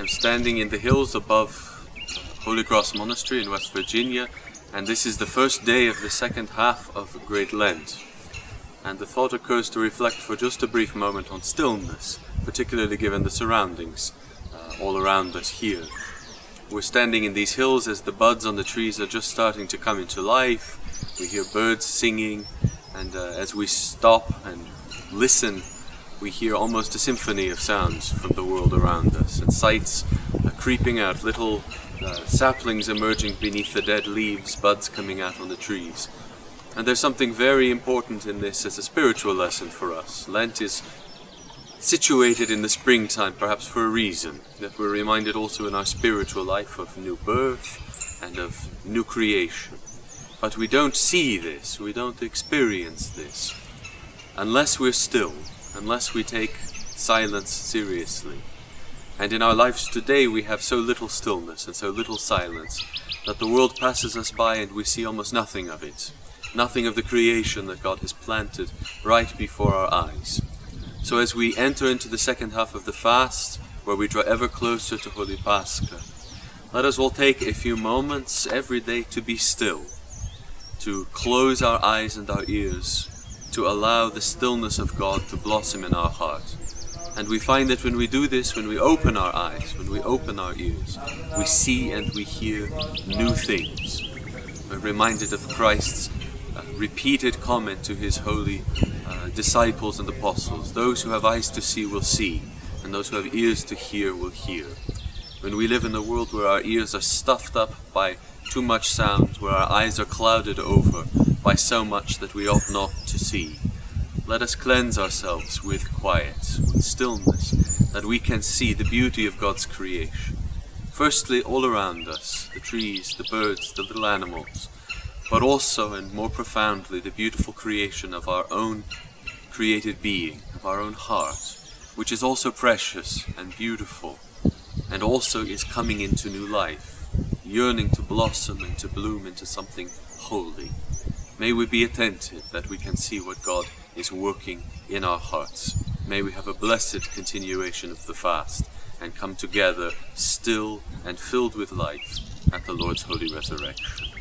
I'm standing in the hills above Holy Cross Monastery in West Virginia, and this is the first day of the second half of Great Lent. And the thought occurs to reflect for just a brief moment on stillness, particularly given the surroundings all around us here. We're standing in these hills as the buds on the trees are just starting to come into life. We hear birds singing, and as we stop and listen, we hear almost a symphony of sounds from the world around us, and sights creeping out, little saplings emerging beneath the dead leaves, buds coming out on the trees. And there's something very important in this as a spiritual lesson for us. Lent is situated in the springtime, perhaps for a reason, that we're reminded also in our spiritual life of new birth and of new creation. But we don't see this, we don't experience this, unless we're still, unless we take silence seriously. And in our lives today we have so little stillness and so little silence that the world passes us by and we see almost nothing of it. Nothing of the creation that God has planted right before our eyes. So as we enter into the second half of the fast, where we draw ever closer to Holy Pascha, let us all take a few moments every day to be still, to close our eyes and our ears, to allow the stillness of God to blossom in our heart. And we find that when we do this, when we open our eyes, when we open our ears, we see and we hear new things. We're reminded of Christ's repeated comment to his holy disciples and apostles: those who have eyes to see will see, and those who have ears to hear will hear. When we live in a world where our ears are stuffed up by too much sound, where our eyes are clouded over by so much that we ought not to see, let us cleanse ourselves with quiet, with stillness, that we can see the beauty of God's creation. Firstly, all around us, the trees, the birds, the little animals, but also and more profoundly the beautiful creation of our own created being, of our own heart, which is also precious and beautiful, and also is coming into new life, yearning to blossom and to bloom into something holy. May we be attentive that we can see what God is working in our hearts. May we have a blessed continuation of the fast and come together still and filled with life at the Lord's Holy Resurrection.